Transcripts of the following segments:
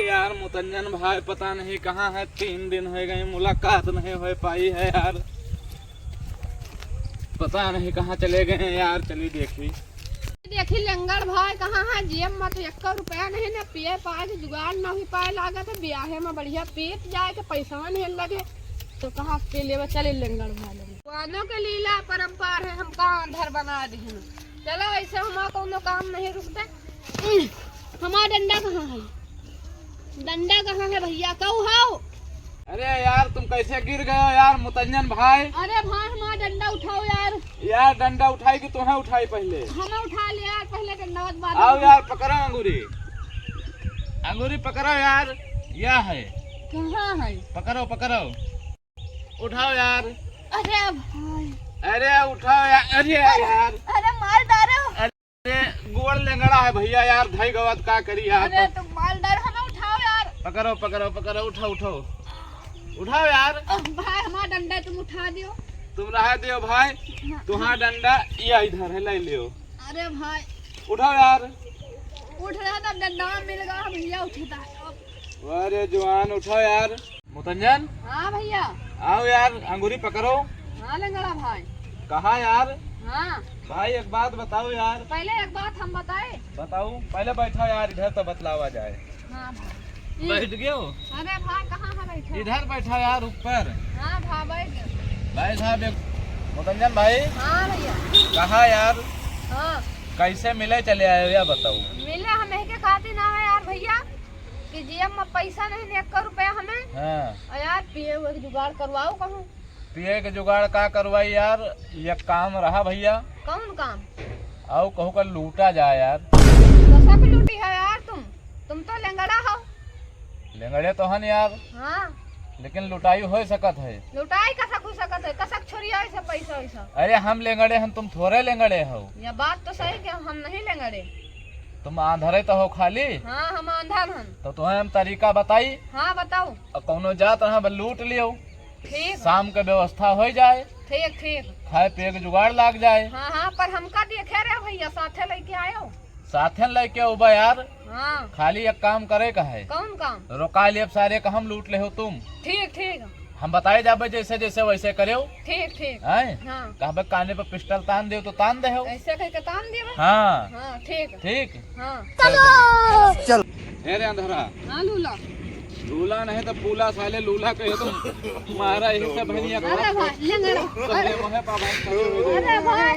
यार मुतंजन भाई पता नहीं कहाँ है, 3 दिन हो गए मुलाकात नहीं हो पाई है यार, पता नहीं कहाँ चले गए हैं यार। चलिए देखी लंगड़ भाई कहाँ है, जेब में तो 1 रुपया नहीं न पिए पाए के जुगाड़ न हो पाए, लागत है ब्याहे में बढ़िया पेट जाए के पैसा नहीं लगे तो कहाँ पे ले चले लंगड़ भाई। पुरानों के लीला परम्पार है, हम कहाँ अंधर बना दी। चलो ऐसे हमारा कोनो काम नहीं रुकता। हमारा डंडा कहाँ है, डंडा कहाँ है भैया, कहू हाउ। अरे यार तुम कैसे गिर गए हो यार मुतंजन भाई। अरे भाई हमारा डंडा उठाओ यार। यार डंडा उठाई कि तुम्हें उठाई पहले? हमें उठा लिया यार, पहले डंडा बाद। आओ यार पकड़ो अंगूरी, अंगूरी पकड़ो यार। यह है कहाँ है, पकड़ो पकड़ो, उठाओ यार। अरे भाई, अरे उठाओ यार। अरे यार, अरे मार डालो। अरे गोड़ लेंगड़ा है भैया यार, धई गवत का करी यार। अरे तुम मार डालो, हमें उठाओ यार। पकड़ो पकड़ो पकड़ो, उठाओ उठाओ उठाओ यार। भाई हमारा डंडा तुम उठा दियो। तुम रह दियो भाई, तुम्हारा डंडा ये इधर है, ले लियो। अरे भाई उठाओ यार। उठ रहा था, डंडा मिल गया भैया, उठता। अरे जवान उठाओ यार। मुतंजन हाँ भैया, आओ यार, अंगूरी पकड़ो। हाँ लंगड़ा भाई। कहा यार? हाँ भाई एक बात बताओ यार। पहले एक बात हम बताए। बताओ, पहले बैठो यार, इधर तो बतलावा जाए। हाँ भाई बैठ गए हो? अरे भाई कहाँ है बैठे? इधर बैठा यार ऊपर। हाँ भाई बैठ गए। भाई साहब मुतंजन भाई। हाँ भैया। कहा यार? हाँ कैसे मिले चले आए हो या बताओ? मिले हमें के खातिर ना है यार भैया, कि जेब में पैसा नहीं, 1 रुपया हमें। हाँ। और यार पिए हुए जुगाड़ करवाओ कहूँ। पिए के जुगाड़ का करवाई यार? ये काम रहा भैया। कौन काम? आओ कहूँ का लूटा जाए यार। कैसा की लूटी है यार तुम तो लंगड़ा हो। लेंगड़े तो हन यार। हाँ लेकिन लुटाई हो सकत है। लुटाई कसक हो सकत है, कसक छोड़िया ऐसा पैसा वैसा। अरे हम लेंगड़े हम, तुम थोड़े लेंगड़े हो। ये बात तो सही कि हम नहीं लेंगड़े। तुम आंधरे तो हो खाली। हाँ हम आंधा हन। तो तुम्हें हम तरीका बताई। हाँ बताओ। कौनो जात रहा लूट लियो, ठीक शाम के व्यवस्था हो जाए, ठीक ठीक। खाए पिए के जुगाड़ लाग जाए। हाँ हाँ पर हमका देखे रहे भैया, साथे लेके आयो। साथे लेके उबा यार। हाँ खाली एक काम करे का है। कौन काम? रोका लिये सारे का हम लूट ले हो तुम। ठीक ठीक। हम बताए जाबे जैसे जैसे वैसे करे हो। ठीक ठीक। हैं? हाँ कहबे काने पे पिस्टल तान दे तो तान दे हो। ऐसे कह के तान दिए। हाँ हाँ ठीक ठीक। हाँ चल अरे अंधरा। हाँ लूला। लूला नहीं तो पूला साले लूला कहे तो मारा यही सब भनिया। अरे भाई लंगड़ा। अरे भाई अरे भाई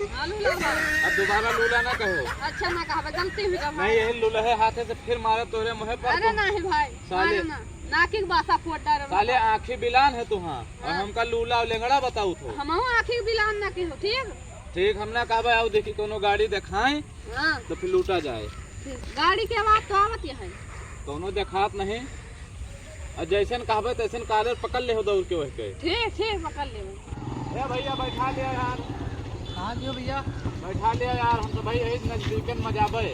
हाँ लूला भाई। अब दोबारा लूला ना कहो। अच्छा ना कहा, गलती हुई भाई। नहीं यही लूला है, हाथे से फिर मारा तोरे मुँह पर। अरे नहीं भाई साले ना नाकी बासा फोड़ डाल। साले आँखी बिलान है तुहाँ और हमका लूला और लेंगड़ा बताऊ तो। हम आँखी बिलान ना की हो। ठीक ठीक, हमने कहा आओ देखी कोनो गाड़ी दिखाएं हाँ तो फिर लूटा जाए। गाड़ी के आवाज तो आवत है, कोनो देखात नहीं, और जैसन कहबे तैसन कालर पकड़ ले हो दौड़ के वह के। ठीक ठीक पकड़ ले। ए भैया बैठा लिया यार। कहाँ दियो भैया? बैठा लिया यार, हम तो भाई यही नजदीकन मजाबे।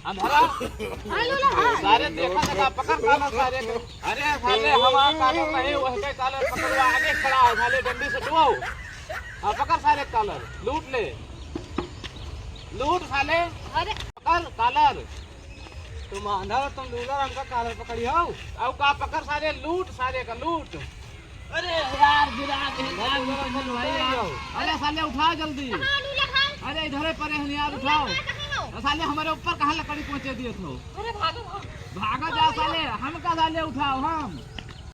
अंधरा हाँ लूला हाँ। सारे देखा लगा पकड़ कालर सारे के। अरे साले हमारा कालर नहीं, वह के कालर पकड़वा आगे खड़ा है, साले डंडी से डुआओ। हाँ पकड़ सारे कालर, लूट ले, लूट साले, अरे पकड़ कालर। तुम आंधा तुम लूला, हमका कालर पकड़ी हो। अब का पकड़ सारे, लूट सारे का लूट। अरे यार गिरा भाई यार। अरे साले उठा जल्दी। हाँ लूला भाई। अरे इधर परे हैं यार, उठाओ। साले हमारे ऊपर कहाँ लकड़ी पहुँचे दिए थे। अरे भागो भागा जा साले, हम का साले उठाओ हम।